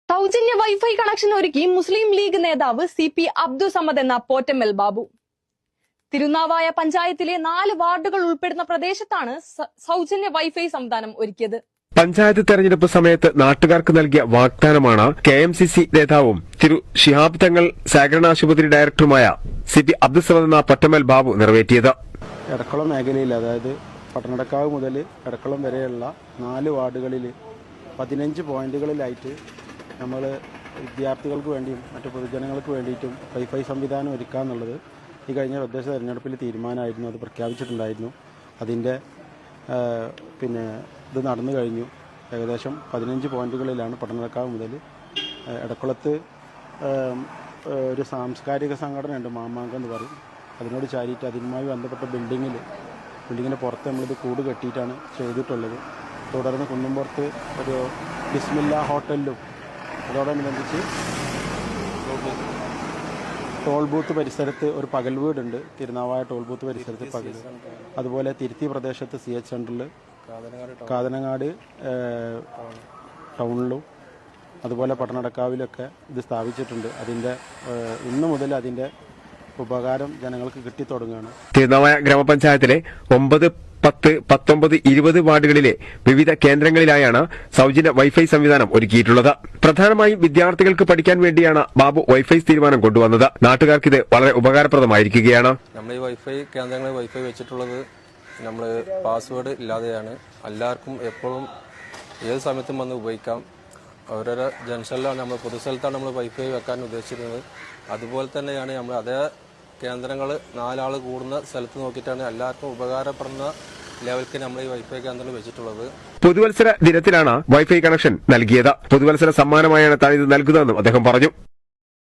സൗജന്യ wifi connection ഒരുക്കി മുസ്ലിം league നേതാവ് CP അബ്ദുൾ സമദ് എന്ന പോറ്റമ്മൽ ബാബു. തിരുനാവായ പഞ്ചായത്തിലെ 4 വാർഡുകൾ ഉൾപ്പെടുന്ന പ്രദേശത്താണ് സൗജന്യ വൈഫൈ സംവിധാനം ഒരുക്കിയത്. പഞ്ചായത്ത് തെരഞ്ഞെടുപ്പ് സമയത്ത് നാട്ടുകാർക്ക് നൽകിയ വാഗ്ദാനമാണ് KMCC നേതാവും ശിഹാബ് തങ്ങൾ സഹകരണ ആശുപത്രി ഡയറക്ടറുമായ CP അബ്ദുൾ സമദ് എന്ന പോറ്റമ്മൽ ബാബു നിറവേറ്റിയത്. എടക്കുളം മേഖലയിൽ, അതായത് പട്ടണക്കാവ് മുതൽ എടക്കുളം വരെയുള്ള 4 വാർഡുകളിൽ 15 പോയിന്റുകളിലായിട്ട് നമ്മൾ വിദ്യാർത്ഥികൾക്ക് വേണ്ടിയും മറ്റു പൊതുജനങ്ങൾക്ക് വേണ്ടിയിട്ടും വൈഫൈ സംവിധാനം ഒരുക്കുക എന്നുള്ളത് ഈ കഴിഞ്ഞ തദ്ദേശ തെരഞ്ഞെടുപ്പിൽ തീരുമാനമായിരുന്നു. അത് പ്രഖ്യാപിച്ചിട്ടുണ്ടായിരുന്നു. അതിൻ്റെ ഇത് നടന്നു കഴിഞ്ഞു. ഏകദേശം 15 പോയിന്റുകളിലാണ് പട്ടണക്കാവ് മുതൽ എടക്കുളത്ത് ഒരു സാംസ്കാരിക സംഘടനയുണ്ട്, മാമാങ്കം എന്ന് പറയും. അതിനോട് ചാരിയിട്ട് അതുമായി ബന്ധപ്പെട്ട ബിൽഡിങ്ങിന് പുറത്ത് നമ്മളിത് കൂട് കെട്ടിയിട്ടാണ് ചെയ്തിട്ടുള്ളത്. തുടർന്ന് കുന്നുംപുറത്ത് ഒരു ബിസ്മില്ല ഹോട്ടലിലും അതോടനുബന്ധിച്ച് ടോൾ ബൂത്ത് പരിസരത്ത് ഒരു പകൽ വീടുണ്ട്. തിരുനാവായ ടോൾ ബൂത്ത് പരിസരത്ത് പകൽ. അതുപോലെ തിരുത്തി പ്രദേശത്ത് CH സെൻ്ററിൽ, കാതനങ്ങാട് ടൗണിലും അതുപോലെ പട്ടണക്കാവിലൊക്കെ ഇത് സ്ഥാപിച്ചിട്ടുണ്ട്. അതിൻ്റെ ഇന്നു മുതൽ അതിൻ്റെ ഉപകാരം ജനങ്ങൾക്ക് കിട്ടിത്തുടങ്ങുകയാണ്. തിരുനാവായ ഗ്രാമപഞ്ചായത്തിലെ 9, 10, 19, 20 വാർഡുകളിലെ വിവിധ കേന്ദ്രങ്ങളിലായാണ് സൗജന്യ വൈഫൈ സംവിധാനം ഒരുക്കിയിട്ടുള്ളത്. പ്രധാനമായും വിദ്യാർത്ഥികൾക്ക് പഠിക്കാൻ വേണ്ടിയാണ് ബാബു വൈഫൈ തീരുമാനം കൊണ്ടുവന്നത്. നാട്ടുകാർക്ക് ഇത് വളരെ ഉപകാരപ്രദമായിരിക്കുകയാണ്. നമ്മൾ ഈ വൈഫൈ കേന്ദ്രങ്ങളിൽ വൈഫൈ വെച്ചിട്ടുള്ളത് നമ്മൾ പാസ്വേഡ് ഇല്ലാതെയാണ്. എല്ലാവർക്കും എപ്പോഴും ഏത് സമയത്തും വന്ന് ഉപയോഗിക്കാം. ഓരോരോ ജംഗ്ഷനിലാണ്, നമ്മൾ പൊതുസ്ഥലത്താണ് നമ്മൾ വൈഫൈ വെക്കാൻ ഉദ്ദേശിച്ചിരുന്നത്. അതുപോലെ തന്നെയാണ് നമ്മൾ അതേ കേന്ദ്രങ്ങൾ 4 ആൾ കൂടുന്ന സ്ഥലത്ത് നോക്കിയിട്ടാണ് എല്ലാവർക്കും ഉപകാരപ്പെടുന്ന ലെവലിലേക്ക് നമ്മൾ ഈ വൈഫൈ കേന്ദ്രങ്ങൾ വെച്ചിട്ടുള്ളത്. പുതുവത്സര ദിനത്തിലാണ് വൈഫൈ കണക്ഷൻ നൽകിയത്. പുതുവത്സര സമ്മാനമായാണ് താൻ ഇത് നൽകുന്നതെന്നും അദ്ദേഹം പറഞ്ഞു.